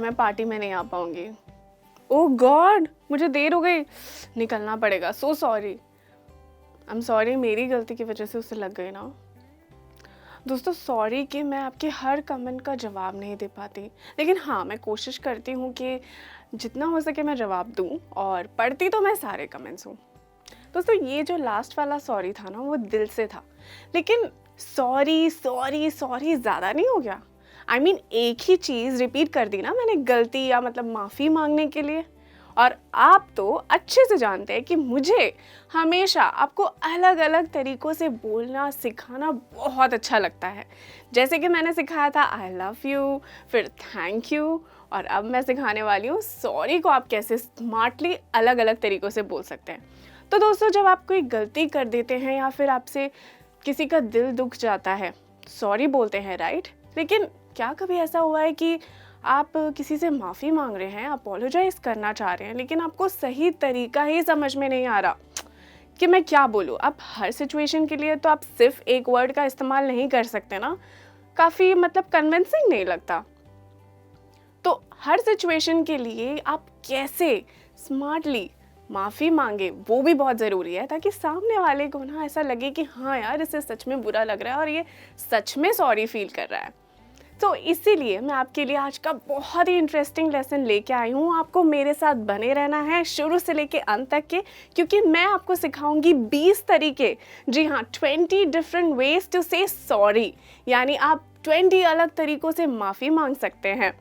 मैं पार्टी में नहीं आ पाऊंगी। ओह गॉड, मुझे देर हो गई, निकलना पड़ेगा। So sorry, I am sorry, मेरी गलती की वजह से उसे लग गई ना। दोस्तों सॉरी कि मैं आपके हर कमेंट का जवाब नहीं दे पाती, लेकिन हाँ मैं कोशिश करती हूँ कि जितना हो सके मैं जवाब दूँ, और पढ़ती तो मैं सारे कमेंट्स हूँ। दोस्तों ये जो लास्ट वाला सॉरी था ना, वो दिल से था, लेकिन सॉरी सॉरी सॉरी ज़्यादा नहीं हो गया? आई मीन एक ही चीज़ रिपीट कर दी ना मैंने गलती या मतलब माफ़ी मांगने के लिए। और आप तो अच्छे से जानते हैं कि मुझे हमेशा आपको अलग अलग तरीक़ों से बोलना सिखाना बहुत अच्छा लगता है। जैसे कि मैंने सिखाया था आई लव यू, फिर थैंक यू, और अब मैं सिखाने वाली हूँ सॉरी को आप कैसे स्मार्टली अलग अलग तरीक़ों से बोल सकते हैं। तो दोस्तों जब आप कोई गलती कर देते हैं या फिर आपसे किसी का दिल दुख जाता है, सॉरी बोलते हैं राइट? लेकिन क्या कभी ऐसा हुआ है कि आप किसी से माफ़ी मांग रहे हैं, अपोलोजाइज़ करना चाह रहे हैं, लेकिन आपको सही तरीका ही समझ में नहीं आ रहा कि मैं क्या बोलूँ? आप हर सिचुएशन के लिए तो आप सिर्फ एक वर्ड का इस्तेमाल नहीं कर सकते ना, काफ़ी मतलब कन्विंसिंग नहीं लगता। तो हर सिचुएशन के लिए आप कैसे स्मार्टली माफ़ी मांगे वो भी बहुत ज़रूरी है, ताकि सामने वाले को ना ऐसा लगे कि हाँ यार इसे सच में बुरा लग रहा है और ये सच में सॉरी फील कर रहा है। तो इसीलिए मैं आपके लिए आज का बहुत ही इंटरेस्टिंग लेसन लेके आई हूँ। आपको मेरे साथ बने रहना है शुरू से लेके अंत तक के, क्योंकि मैं आपको सिखाऊंगी 20 तरीके, जी हाँ 20 डिफरेंट वेज टू से सॉरी, यानी आप 20 अलग तरीक़ों से माफ़ी मांग सकते हैं।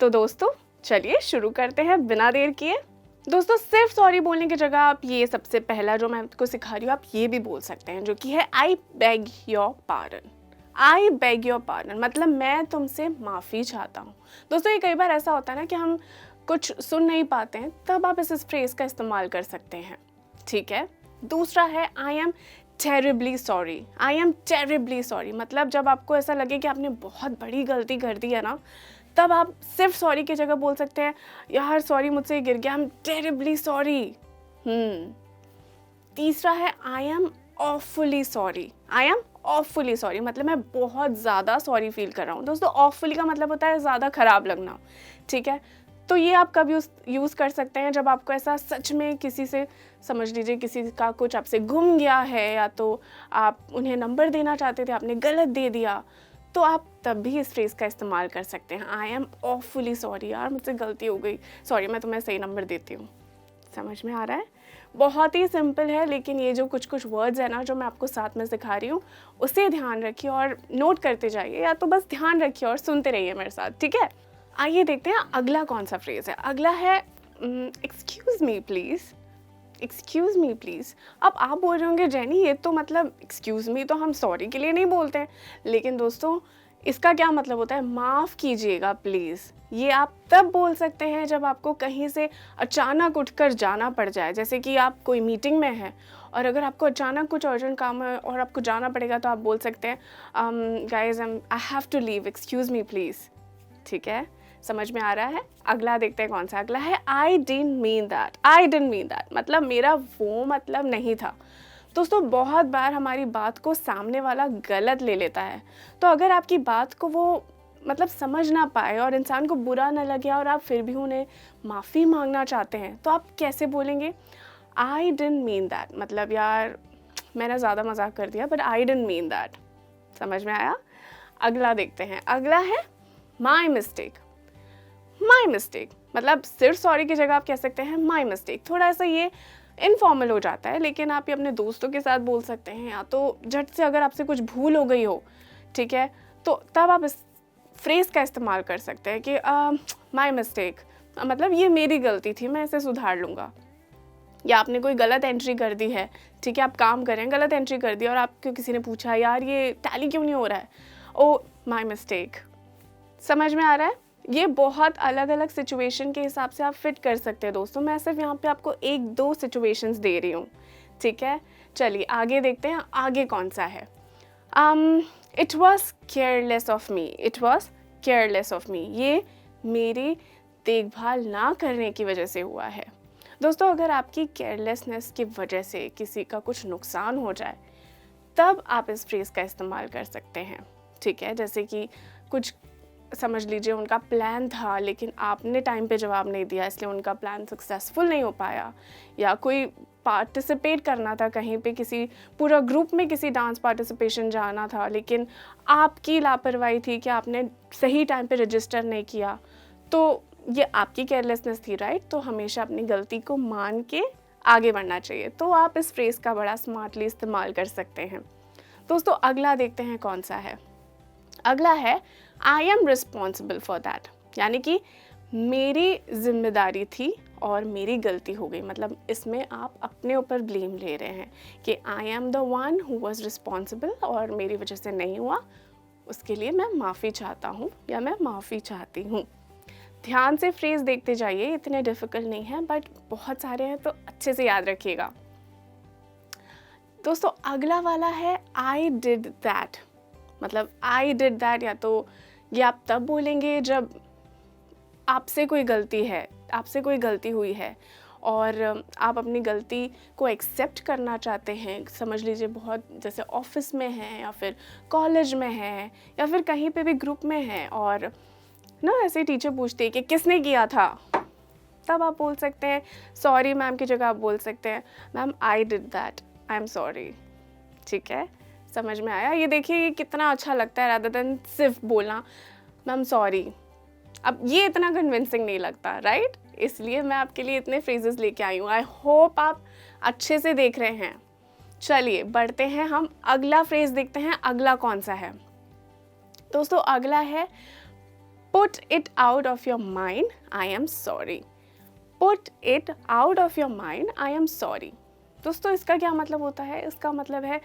तो दोस्तों चलिए शुरू करते हैं बिना देर किए। दोस्तों सिर्फ सॉरी बोलने की जगह आप ये सबसे पहला जो मैं आपको सिखा रही हूँ आप ये भी बोल सकते हैं, जो कि है I beg your pardon. I beg your pardon मतलब मैं तुमसे माफ़ी चाहता हूँ। दोस्तों ये कई बार ऐसा होता है ना कि हम कुछ सुन नहीं पाते हैं, तब आप इस फ्रेज़ का इस्तेमाल कर सकते हैं, ठीक है। दूसरा है I M terribly sorry. I am terribly sorry मतलब जब आपको ऐसा लगे कि आपने बहुत बड़ी गलती कर दी है ना, तब आप सिर्फ सॉरी की जगह बोल सकते हैं यार सॉरी मुझसे गिर गया, आई एम टेरिबली सॉरी। तीसरा है I M awfully sorry. I am awfully sorry मतलब मैं बहुत ज़्यादा सॉरी फील कर रहा हूँ। दोस्तों ऑफुली का मतलब होता है ज़्यादा ख़राब लगना, ठीक है। तो ये आप कब यूज़ कर सकते हैं जब आपको ऐसा सच में किसी से, समझ लीजिए किसी का कुछ आपसे गुम गया है, या तो आप उन्हें नंबर देना चाहते थे आपने गलत दे दिया, तो आप तब भी इस फ्रेज़ का इस्तेमाल कर सकते हैं आई एम ऑफुली सॉरी, यार मुझसे गलती हो गई, सॉरी मैं तुम्हें सही नंबर देती हूँ। समझ में आ रहा है? बहुत ही सिंपल है, लेकिन ये जो कुछ कुछ वर्ड्स है ना जो मैं आपको साथ में सिखा रही हूँ उसे ध्यान रखिए और नोट करते जाइए, या तो बस ध्यान रखिए और सुनते रहिए मेरे साथ, ठीक है। आइए देखते हैं अगला कौन सा फ्रेज़ है। अगला है excuse me please. Excuse me please. अब आप बोल रहे होंगे जेनी ये तो मतलब एक्सक्यूज़ मी तो हम सॉरी के लिए नहीं बोलते हैं, लेकिन दोस्तों इसका क्या मतलब होता है, माफ़ कीजिएगा प्लीज़। ये आप तब बोल सकते हैं जब आपको कहीं से अचानक उठकर जाना पड़ जाए, जैसे कि आप कोई मीटिंग में हैं और अगर आपको अचानक कुछ अर्जेंट काम है और आपको जाना पड़ेगा, तो आप बोल सकते हैं guys I have to leave, excuse me please, ठीक है। समझ में आ रहा है? अगला देखते हैं कौन सा। अगला है I didn't mean that. I didn't mean that मतलब मेरा वो मतलब नहीं था। दोस्तों बहुत बार हमारी बात को सामने वाला गलत ले लेता है, तो अगर आपकी बात को वो मतलब समझ ना पाए और इंसान को बुरा ना लगे और आप फिर भी उन्हें माफ़ी मांगना चाहते हैं, तो आप कैसे बोलेंगे? आई डिडंट मीन दैट मतलब यार मैंने ज़्यादा मजाक कर दिया, but I didn't mean that. समझ में आया? अगला देखते हैं। अगला है माई मिस्टेक। माई मिस्टेक मतलब सिर्फ सॉरी की जगह आप कह सकते हैं माई मिस्टेक। थोड़ा सा ये इनफॉर्मल हो जाता है, लेकिन आप ये अपने दोस्तों के साथ बोल सकते हैं, या तो झट से अगर आपसे कुछ भूल हो गई हो, ठीक है, तो तब आप इस फ्रेज़ का इस्तेमाल कर सकते हैं कि माई मिस्टेक मतलब ये मेरी गलती थी, मैं इसे सुधार लूँगा। या आपने कोई गलत एंट्री कर दी है, ठीक है, आप काम कर रहे हैं गलत एंट्री कर दी और आपको किसी ने पूछा यार ये टैली क्यों नहीं हो रहा है, ओ माई मिस्टेक। समझ में आ रहा है? ये बहुत अलग अलग सिचुएशन के हिसाब से आप फिट कर सकते हैं दोस्तों। मैं सिर्फ यहाँ पे आपको 1-2 सिचुएशंस दे रही हूँ, ठीक है। चलिए आगे देखते हैं, आगे कौन सा है। It was careless of me. It was careless of me ये मेरी देखभाल ना करने की वजह से हुआ है। दोस्तों अगर आपकी केयरलेसनेस की वजह से किसी का कुछ नुकसान हो जाए, तब आप इस फ्रेज़ का इस्तेमाल कर सकते हैं, ठीक है। जैसे कि कुछ समझ लीजिए उनका प्लान था लेकिन आपने टाइम पे जवाब नहीं दिया, इसलिए उनका प्लान सक्सेसफुल नहीं हो पाया, या कोई पार्टिसिपेट करना था कहीं पे, किसी पूरा ग्रुप में किसी डांस पार्टिसिपेशन जाना था, लेकिन आपकी लापरवाही थी कि आपने सही टाइम पे रजिस्टर नहीं किया, तो ये आपकी केयरलेसनेस थी, राइट। तो हमेशा अपनी गलती को मान के आगे बढ़ना चाहिए। तो आप इस फ्रेज़ का बड़ा स्मार्टली इस्तेमाल कर सकते हैं। दोस्तों अगला देखते हैं कौन सा है। अगला है I am responsible for that, यानी कि मेरी जिम्मेदारी थी और मेरी गलती हो गई। मतलब इसमें आप अपने ऊपर ब्लेम ले रहे हैं कि आई am the one who was responsible और मेरी वजह से नहीं हुआ, उसके लिए मैं माफ़ी चाहता हूँ या मैं माफ़ी चाहती हूँ। ध्यान से फ्रेज़ देखते जाइए, इतने डिफ़िकल्ट नहीं है बट बहुत सारे हैं तो अच्छे से याद रखिएगा। दोस्तों अगला वाला है आई डिड दैट। मतलब आई डिड दैट, या तो ये आप तब बोलेंगे जब आपसे कोई गलती है, आपसे कोई गलती हुई है और आप अपनी गलती को एक्सेप्ट करना चाहते हैं। समझ लीजिए बहुत, जैसे ऑफिस में हैं या फिर कॉलेज में हैं या फिर कहीं पे भी ग्रुप में हैं और ना ऐसे टीचर पूछते हैं कि किसने किया था, तब आप बोल सकते हैं सॉरी मैम की जगह आप बोल सकते हैं ma'am I did that, I am sorry. ठीक है, समझ में आया? ये देखिए ये कितना अच्छा लगता है रादर देन सिर्फ बोलना मैम सॉरी। अब ये इतना कन्विंसिंग नहीं लगता, राइट? इसलिए मैं आपके लिए इतने फ्रेजेस लेके आई हूँ। आई होप आप अच्छे से देख रहे हैं। चलिए बढ़ते हैं, हम अगला फ्रेज देखते हैं। अगला कौन सा है दोस्तों? अगला है put it out of your mind, I am sorry. Put it out of your mind, I am sorry. दोस्तों इसका क्या मतलब होता है? इसका मतलब है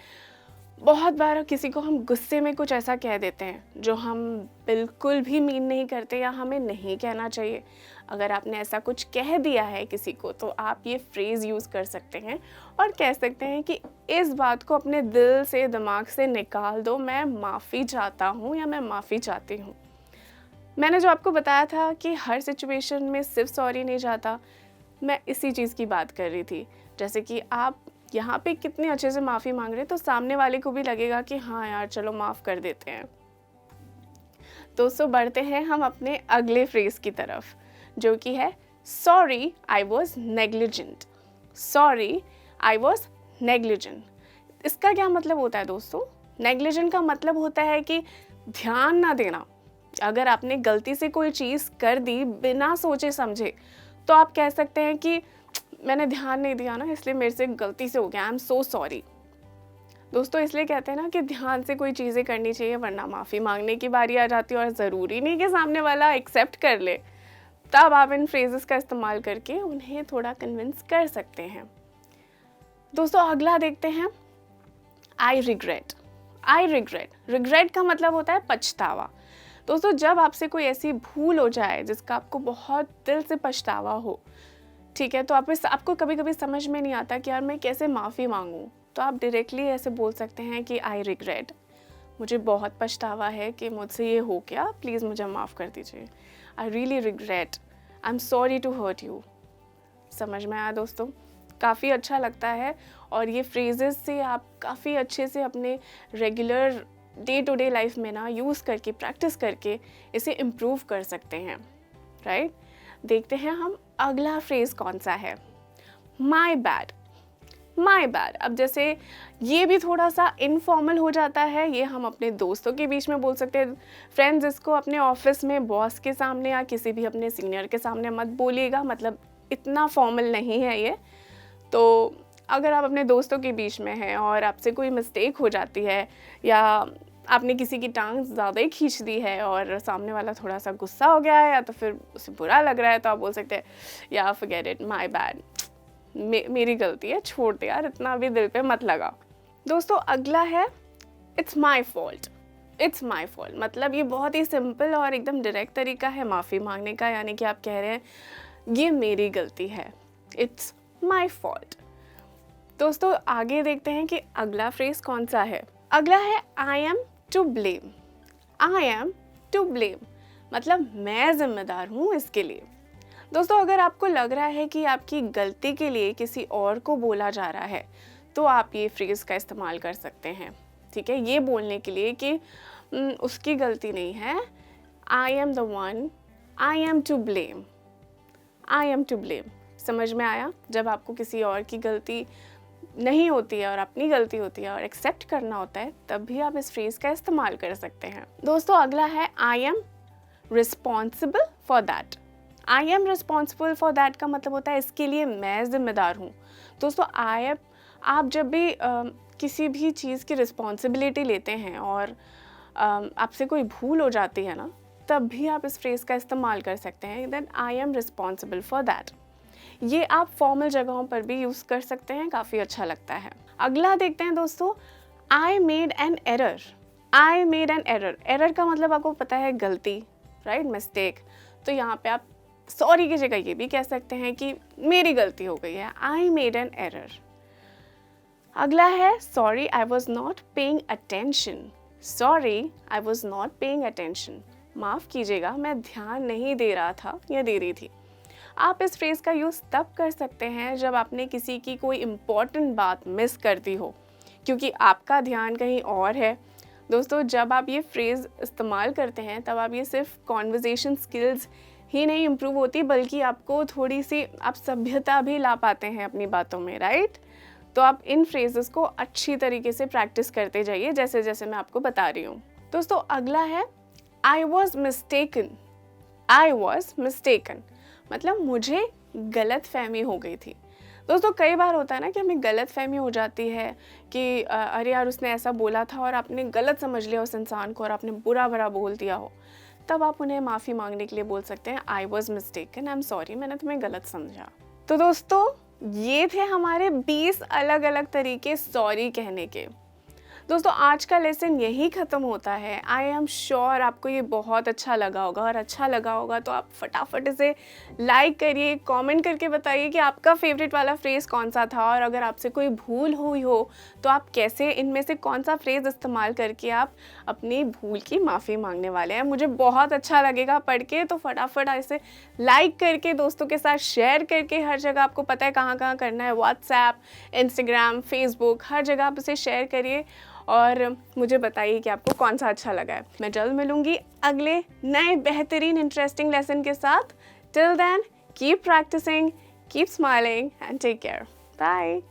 बहुत बार किसी को हम गुस्से में कुछ ऐसा कह देते हैं जो हम बिल्कुल भी मीन नहीं करते या हमें नहीं कहना चाहिए। अगर आपने ऐसा कुछ कह दिया है किसी को तो आप ये फ्रेज़ यूज़ कर सकते हैं और कह सकते हैं कि इस बात को अपने दिल से, दिमाग से निकाल दो, मैं माफ़ी चाहता हूँ या मैं माफ़ी चाहती हूँ। मैंने जो आपको बताया था कि हर सिचुएशन में सिर्फ सॉरी नहीं चाहता, मैं इसी चीज़ की बात कर रही थी। जैसे कि आप यहाँ पे कितने अच्छे से माफ़ी मांग रहे हैं तो सामने वाले को भी लगेगा कि हाँ यार चलो माफ़ कर देते हैं। दोस्तों बढ़ते हैं हम अपने अगले फ्रेज़ की तरफ, जो कि है sorry I was negligent. Sorry I was negligent. इसका क्या मतलब होता है दोस्तों? नेग्लिजेंट का मतलब होता है कि ध्यान ना देना। अगर आपने गलती से कोई चीज़ कर दी बिना सोचे समझे तो आप कह सकते हैं कि मैंने ध्यान नहीं दिया ना, इसलिए मेरे से गलती से हो गया, आई एम सो सॉरी। दोस्तों इसलिए कहते हैं ना कि ध्यान से कोई चीज़ें करनी चाहिए वरना माफ़ी मांगने की बारी आ जाती है और ज़रूरी नहीं कि सामने वाला एक्सेप्ट कर ले। तब आप इन फ्रेजेस का इस्तेमाल करके उन्हें थोड़ा कन्विंस कर सकते हैं। दोस्तों अगला देखते हैं I regret. I regret, regret का मतलब होता है पछतावा। दोस्तों जब आपसे कोई ऐसी भूल हो जाए जिसका आपको बहुत दिल से पछतावा हो, ठीक है, तो आपको कभी कभी समझ में नहीं आता कि यार मैं कैसे माफ़ी मांगूं, तो आप डायरेक्टली ऐसे बोल सकते हैं कि आई रिग्रेट, मुझे बहुत पछतावा है कि मुझसे ये हो गया, प्लीज़ मुझे माफ़ कर दीजिए। I really regret, I am sorry to hurt you. समझ में आया दोस्तों? काफ़ी अच्छा लगता है और ये फ्रेजेस से आप काफ़ी अच्छे से अपने regular day to day life में ना यूज़ करके, प्रैक्टिस करके इसे इम्प्रूव कर सकते हैं, राइट? देखते हैं हम अगला फ्रेज़ कौन सा है। My bad. माई बैड, अब जैसे ये भी थोड़ा सा इनफॉर्मल हो जाता है, ये हम अपने दोस्तों के बीच में बोल सकते हैं। फ्रेंड्स इसको अपने ऑफिस में बॉस के सामने या किसी भी अपने सीनियर के सामने मत बोलिएगा, मतलब इतना फॉर्मल नहीं है ये। तो अगर आप अपने दोस्तों के बीच में हैं और आपसे कोई मिस्टेक हो जाती है या आपने किसी की टांग ज़्यादा ही खींच दी है और सामने वाला थोड़ा सा गुस्सा हो गया है या तो फिर उसे बुरा लग रहा है, तो आप बोल सकते हैं या फॉरगेट इट, माय बैड, मेरी गलती है, छोड़ दे यार, इतना भी दिल पे मत लगा। दोस्तों अगला है it's my fault. It's my fault मतलब ये बहुत ही सिंपल और एकदम डायरेक्ट तरीका है माफ़ी मांगने का, यानी कि आप कह रहे हैं ये मेरी गलती है, इट्स माई फॉल्ट। दोस्तों आगे देखते हैं कि अगला फ्रेज़ कौन सा है। अगला है I am to blame. I am to blame मतलब मैं जिम्मेदार हूँ इसके लिए। दोस्तों अगर आपको लग रहा है कि आपकी गलती के लिए किसी और को बोला जा रहा है तो आप ये फ्रेज़ का इस्तेमाल कर सकते हैं, ठीक है, ये बोलने के लिए कि उसकी गलती नहीं है, I am the one, I am to blame, I am to blame. समझ में आया? जब आपको किसी और की गलती नहीं होती है और अपनी गलती होती है और एक्सेप्ट करना होता है, तब भी आप इस फ्रेज़ का इस्तेमाल कर सकते हैं। दोस्तों अगला है I am responsible for that. I am responsible for that का मतलब होता है इसके लिए मैं ज़िम्मेदार हूँ। दोस्तों आप जब भी किसी भी चीज़ की रिस्पॉन्सिबिलिटी लेते हैं और आपसे कोई भूल हो जाती है ना, तब भी आप इस फ्रेज़ का इस्तेमाल कर सकते हैं that I am responsible for that. ये आप फॉर्मल जगहों पर भी यूज़ कर सकते हैं, काफ़ी अच्छा लगता है। अगला देखते हैं दोस्तों, I made an error. I made an error. Error का मतलब आपको पता है गलती, राइट, मिस्टेक। तो यहाँ पे आप सॉरी की जगह ये भी कह सकते हैं कि मेरी गलती हो गई है, आई मेड एन एरर। अगला है sorry I was not paying attention. Sorry I was not paying attention. माफ़ कीजिएगा, मैं ध्यान नहीं दे रहा था या दे रही थी। आप इस फ्रेज़ का यूज़ तब कर सकते हैं जब आपने किसी की कोई इम्पॉर्टेंट बात मिस कर दी हो, क्योंकि आपका ध्यान कहीं और है। दोस्तों जब आप ये फ्रेज़ इस्तेमाल करते हैं तब आप ये सिर्फ कॉन्वर्जेशन स्किल्स ही नहीं इम्प्रूव होती, बल्कि आपको थोड़ी सी आप सभ्यता भी ला पाते हैं अपनी बातों में, राइट। तो आप इन फ्रेजेस को अच्छी तरीके से प्रैक्टिस करते जाइए, जैसे जैसे मैं आपको बता रही हूँ। दोस्तों अगला है I was mistaken. I was mistaken मतलब मुझे गलत फहमी हो गई थी। दोस्तों कई बार होता है ना कि हमें गलत फहमी हो जाती है कि अरे यार उसने ऐसा बोला था और आपने गलत समझ लिया उस इंसान को और आपने बुरा भरा बोल दिया हो। तब आप उन्हें माफ़ी मांगने के लिए बोल सकते हैं I was mistaken, I am sorry, मैंने तुम्हें गलत समझा। तो दोस्तों ये थे हमारे 20 अलग अलग तरीके सॉरी कहने के। दोस्तों आज का लेसन यही ख़त्म होता है। आई एम श्योर आपको ये बहुत अच्छा लगा होगा, और अच्छा लगा होगा तो आप फटाफट इसे लाइक करिए, कमेंट करके बताइए कि आपका फेवरेट वाला फ्रेज़ कौन सा था, और अगर आपसे कोई भूल हुई हो तो आप कैसे इनमें से कौन सा फ्रेज़ इस्तेमाल करके आप अपनी भूल की माफ़ी मांगने वाले हैं। मुझे बहुत अच्छा लगेगा पढ़ के, तो फटाफट इसे लाइक करके दोस्तों के साथ शेयर करके, हर जगह आपको पता है कहाँ कहाँ करना है, व्हाट्सएप, इंस्टाग्राम, फेसबुक, हर जगह आप इसे शेयर करिए और मुझे बताइए कि आपको कौन सा अच्छा लगा है। मैं जल्द मिलूंगी अगले नए बेहतरीन इंटरेस्टिंग लेसन के साथ। Till then keep practising, keep smiling and take care. Bye.